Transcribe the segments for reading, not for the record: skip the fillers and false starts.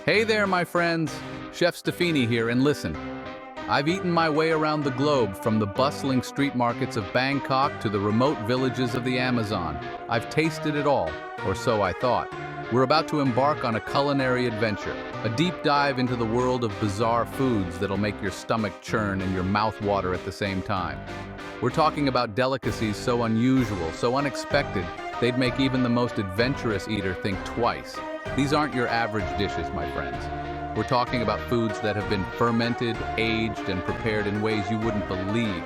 Hey there, my friends. Chef Stefini here, and listen. I've eaten my way around the globe, from the bustling street markets of Bangkok to the remote villages of the Amazon. I've tasted it all, or so I thought. We're about to embark on a culinary adventure, a deep dive into the world of bizarre foods that'll make your stomach churn and your mouth water at the same time. We're talking about delicacies so unusual, so unexpected, they'd make even the most adventurous eater think twice. These aren't your average dishes, my friends. We're talking about foods that have been fermented, aged, and prepared in ways you wouldn't believe.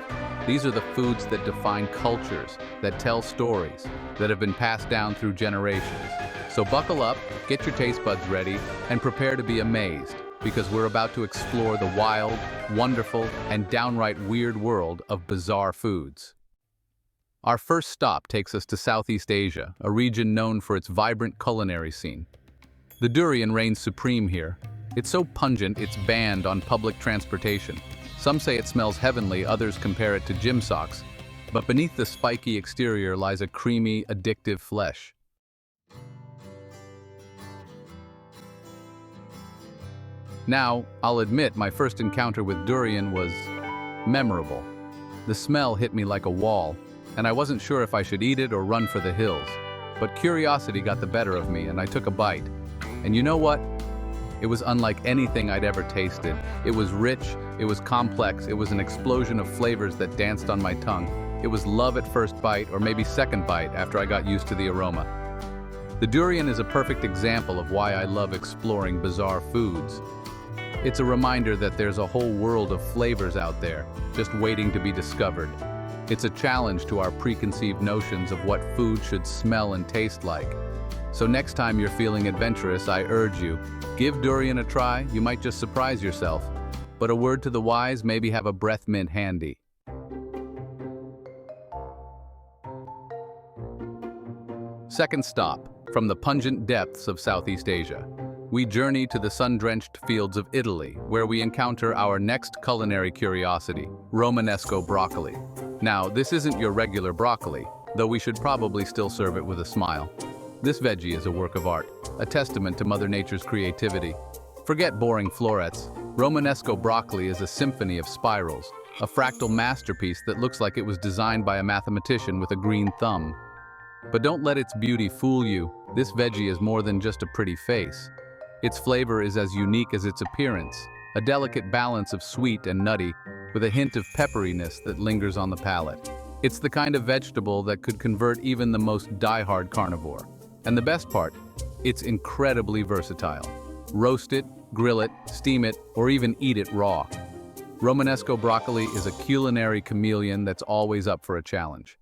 These are the foods that define cultures, that tell stories, that have been passed down through generations. So buckle up, get your taste buds ready, and prepare to be amazed, because we're about to explore the wild, wonderful, and downright weird world of bizarre foods. Our first stop takes us to Southeast Asia, a region known for its vibrant culinary scene. The durian reigns supreme here. It's so pungent, it's banned on public transportation. Some say it smells heavenly, others compare it to gym socks. But beneath the spiky exterior lies a creamy, addictive flesh. Now, I'll admit my first encounter with durian was memorable. The smell hit me like a wall, and I wasn't sure if I should eat it or run for the hills. But curiosity got the better of me, and I took a bite. And you know what? It was unlike anything I'd ever tasted. It was rich, it was complex, it was an explosion of flavors that danced on my tongue. It was love at first bite, or maybe second bite after I got used to the aroma. The durian is a perfect example of why I love exploring bizarre foods. It's a reminder that there's a whole world of flavors out there, just waiting to be discovered. It's a challenge to our preconceived notions of what food should smell and taste like. So next time you're feeling adventurous, I urge you, give durian a try. You might just surprise yourself. But a word to the wise, maybe have a breath mint handy. Second stop, from the pungent depths of Southeast Asia, we journey to the sun-drenched fields of Italy, where we encounter our next culinary curiosity, Romanesco broccoli. Now, this isn't your regular broccoli, though we should probably still serve it with a smile. This veggie is a work of art, a testament to Mother Nature's creativity. Forget boring florets. Romanesco broccoli is a symphony of spirals, a fractal masterpiece that looks like it was designed by a mathematician with a green thumb. But don't let its beauty fool you. This veggie is more than just a pretty face. Its flavor is as unique as its appearance, a delicate balance of sweet and nutty, with a hint of pepperiness that lingers on the palate. It's the kind of vegetable that could convert even the most die-hard carnivore. And the best part, it's incredibly versatile. Roast it, grill it, steam it, or even eat it raw. Romanesco broccoli is a culinary chameleon that's always up for a challenge.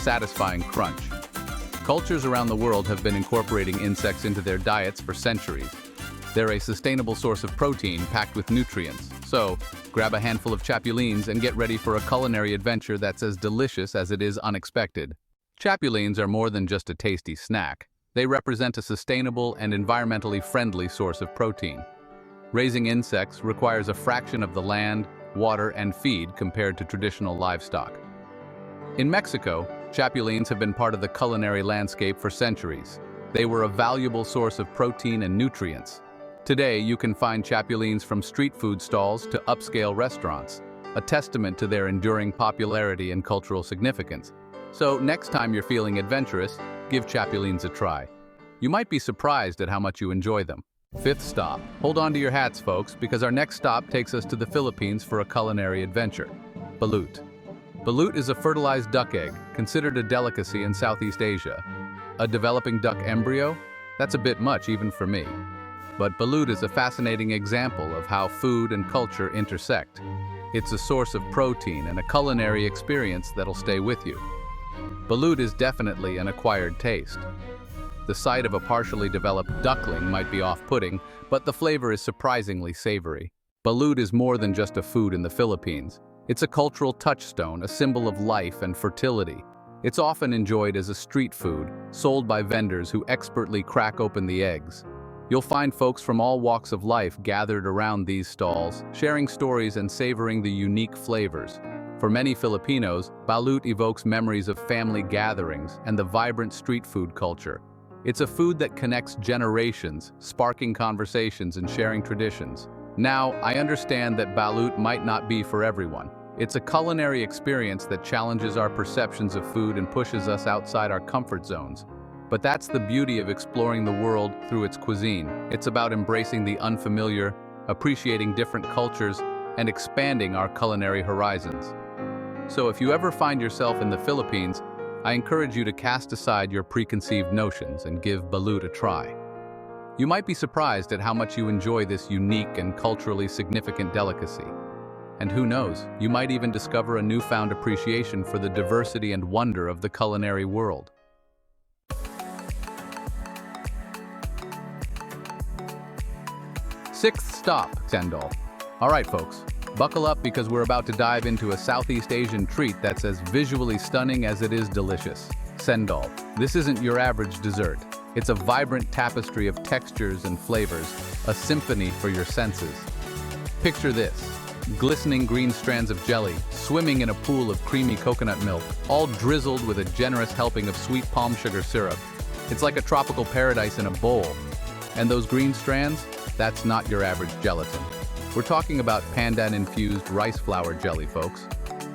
satisfying crunch. Cultures around the world have been incorporating insects into their diets for centuries. They're a sustainable source of protein packed with nutrients. So, grab a handful of chapulines and get ready for a culinary adventure that's as delicious as it is unexpected. Chapulines are more than just a tasty snack. They represent a sustainable and environmentally friendly source of protein. Raising insects requires a fraction of the land, water, and feed compared to traditional livestock. In Mexico, chapulines have been part of the culinary landscape for centuries. They were a valuable source of protein and nutrients. Today, you can find chapulines from street food stalls to upscale restaurants, a testament to their enduring popularity and cultural significance. So, next time you're feeling adventurous, give chapulines a try. You might be surprised at how much you enjoy them. Fifth stop. Hold on to your hats, folks, because our next stop takes us to the Philippines for a culinary adventure. Balut. Balut is a fertilized duck egg, considered a delicacy in Southeast Asia. A developing duck embryo? That's a bit much even for me. But balut is a fascinating example of how food and culture intersect. It's a source of protein and a culinary experience that'll stay with you. Balut is definitely an acquired taste. The sight of a partially developed duckling might be off-putting, but the flavor is surprisingly savory. Balut is more than just a food in the Philippines. It's a cultural touchstone, a symbol of life and fertility. It's often enjoyed as a street food, sold by vendors who expertly crack open the eggs. You'll find folks from all walks of life gathered around these stalls, sharing stories and savoring the unique flavors. For many Filipinos, balut evokes memories of family gatherings and the vibrant street food culture. It's a food that connects generations, sparking conversations and sharing traditions. Now, I understand that balut might not be for everyone. It's a culinary experience that challenges our perceptions of food and pushes us outside our comfort zones. But that's the beauty of exploring the world through its cuisine. It's about embracing the unfamiliar, appreciating different cultures, and expanding our culinary horizons. So if you ever find yourself in the Philippines, I encourage you to cast aside your preconceived notions and give balut a try. You might be surprised at how much you enjoy this unique and culturally significant delicacy. And who knows, you might even discover a newfound appreciation for the diversity and wonder of the culinary world. Sixth stop, cendol. All right, folks, buckle up because we're about to dive into a Southeast Asian treat that's as visually stunning as it is delicious. Cendol. This isn't your average dessert. It's a vibrant tapestry of textures and flavors, a symphony for your senses. Picture this. Glistening green strands of jelly, swimming in a pool of creamy coconut milk, all drizzled with a generous helping of sweet palm sugar syrup. It's like a tropical paradise in a bowl. And those green strands? That's not your average gelatin. We're talking about pandan-infused rice flour jelly, folks.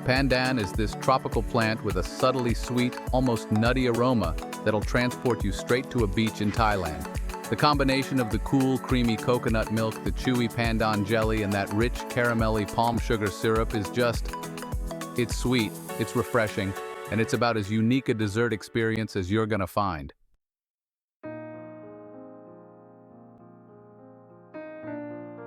Pandan is this tropical plant with a subtly sweet, almost nutty aroma that'll transport you straight to a beach in Thailand. The combination of the cool, creamy coconut milk, the chewy pandan jelly, and that rich, caramelly palm sugar syrup is it's sweet, it's refreshing, and it's about as unique a dessert experience as you're gonna find.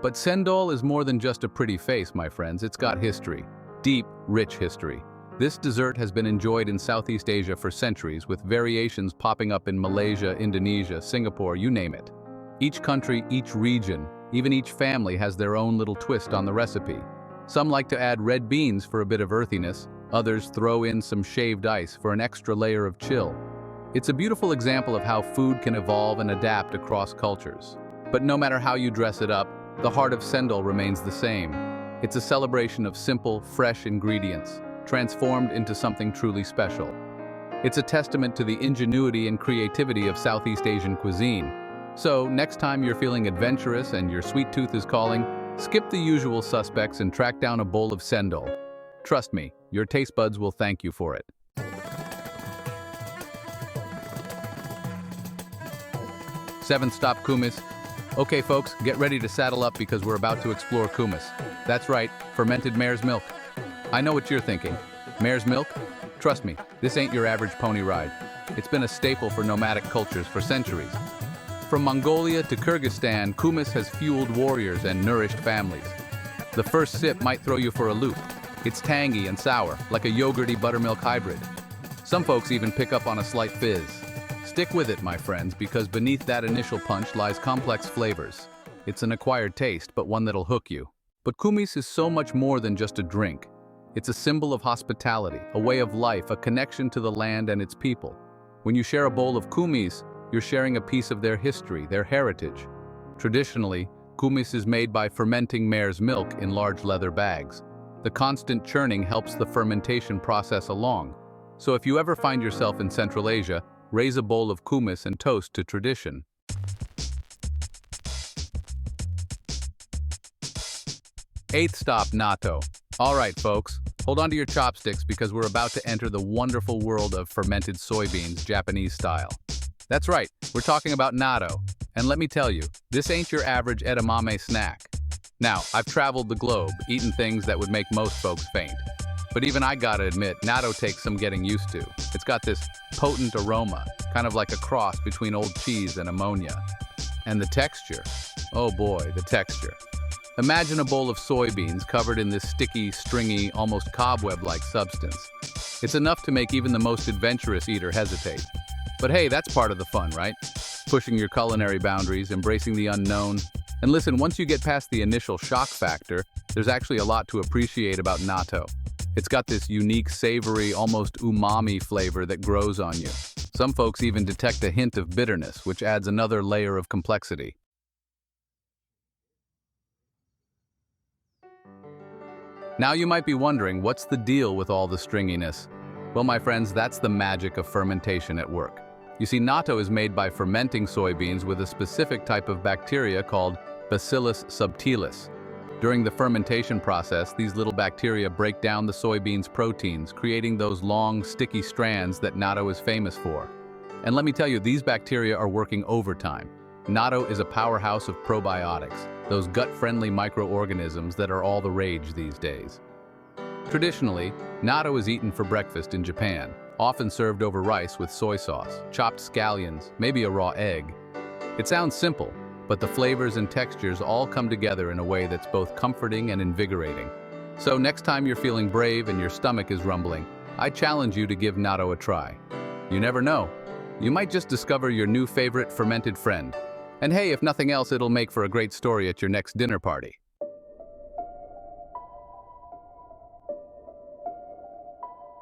But cendol is more than just a pretty face, my friends. It's got history. Deep, rich history. This dessert has been enjoyed in Southeast Asia for centuries, with variations popping up in Malaysia, Indonesia, Singapore, you name it. Each country, each region, even each family has their own little twist on the recipe. Some like to add red beans for a bit of earthiness, others throw in some shaved ice for an extra layer of chill. It's a beautiful example of how food can evolve and adapt across cultures. But no matter how you dress it up, the heart of cendol remains the same. It's a celebration of simple, fresh ingredients, transformed into something truly special. It's a testament to the ingenuity and creativity of Southeast Asian cuisine. So, next time you're feeling adventurous and your sweet tooth is calling, skip the usual suspects and track down a bowl of cendol. Trust me, your taste buds will thank you for it. Seventh stop, kumis. Okay folks, get ready to saddle up because we're about to explore kumis. That's right, fermented mare's milk. I know what you're thinking. Mare's milk? Trust me, this ain't your average pony ride. It's been a staple for nomadic cultures for centuries. From Mongolia to Kyrgyzstan, kumis has fueled warriors and nourished families. The first sip might throw you for a loop. It's tangy and sour, like a yogurty buttermilk hybrid. Some folks even pick up on a slight fizz. Stick with it, my friends, because beneath that initial punch lies complex flavors. It's an acquired taste, but one that'll hook you. But kumis is so much more than just a drink. It's a symbol of hospitality, a way of life, a connection to the land and its people. When you share a bowl of kumis, you're sharing a piece of their history, their heritage. Traditionally, kumis is made by fermenting mare's milk in large leather bags. The constant churning helps the fermentation process along. So if you ever find yourself in Central Asia, raise a bowl of kumis and toast to tradition. Eighth stop, natto. All right, folks, hold on to your chopsticks because we're about to enter the wonderful world of fermented soybeans, Japanese style. That's right, we're talking about natto. And let me tell you, this ain't your average edamame snack. Now, I've traveled the globe, eaten things that would make most folks faint. But even I gotta admit, natto takes some getting used to. It's got this potent aroma, kind of like a cross between old cheese and ammonia. And the texture, oh boy, the texture. Imagine a bowl of soybeans covered in this sticky, stringy, almost cobweb-like substance. It's enough to make even the most adventurous eater hesitate. But hey, that's part of the fun, right? Pushing your culinary boundaries, embracing the unknown. And listen, once you get past the initial shock factor, there's actually a lot to appreciate about natto. It's got this unique, savory, almost umami flavor that grows on you. Some folks even detect a hint of bitterness, which adds another layer of complexity. Now you might be wondering, what's the deal with all the stringiness? Well, my friends, that's the magic of fermentation at work. You see, natto is made by fermenting soybeans with a specific type of bacteria called Bacillus subtilis. During the fermentation process, these little bacteria break down the soybeans' proteins, creating those long, sticky strands that natto is famous for. And let me tell you, these bacteria are working overtime. Natto is a powerhouse of probiotics, those gut-friendly microorganisms that are all the rage these days. Traditionally, natto is eaten for breakfast in Japan, often served over rice with soy sauce, chopped scallions, maybe a raw egg. It sounds simple, but the flavors and textures all come together in a way that's both comforting and invigorating. So next time you're feeling brave and your stomach is rumbling, I challenge you to give natto a try. You never know. You might just discover your new favorite fermented friend. And hey, if nothing else, it'll make for a great story at your next dinner party.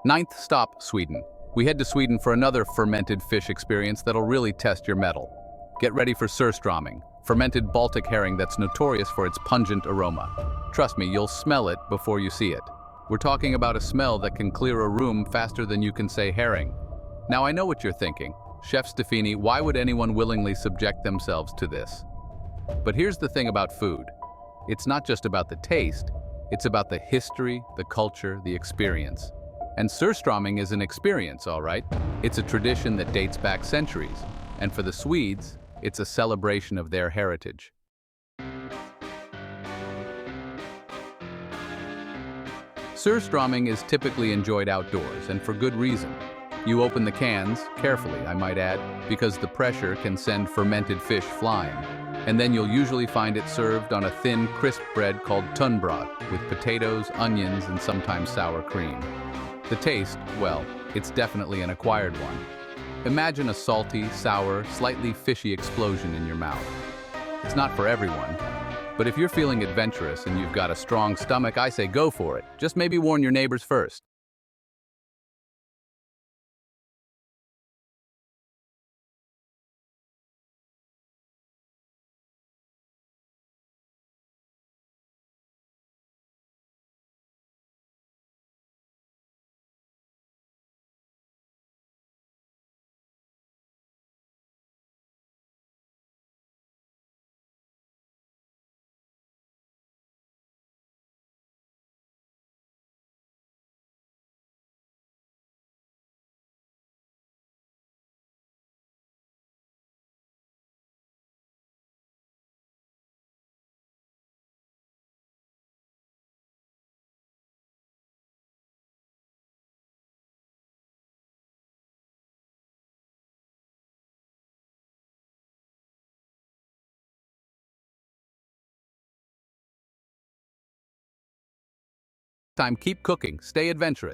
Ninth stop, Sweden. We head to Sweden for another fermented fish experience that'll really test your mettle. Get ready for surströmming, fermented Baltic herring that's notorious for its pungent aroma. Trust me, you'll smell it before you see it. We're talking about a smell that can clear a room faster than you can say herring. Now I know what you're thinking. Chef Stefini, why would anyone willingly subject themselves to this? But here's the thing about food. It's not just about the taste, it's about the history, the culture, the experience. And surströmming is an experience, all right? It's a tradition that dates back centuries. And for the Swedes, it's a celebration of their heritage. Surströmming is typically enjoyed outdoors, and for good reason. You open the cans, carefully I might add, because the pressure can send fermented fish flying. And then you'll usually find it served on a thin, crisp bread called tunnbröd, with potatoes, onions, and sometimes sour cream. The taste, well, it's definitely an acquired one. Imagine a salty, sour, slightly fishy explosion in your mouth. It's not for everyone, but if you're feeling adventurous and you've got a strong stomach, I say go for it. Just maybe warn your neighbors first. Time, keep cooking, stay adventurous.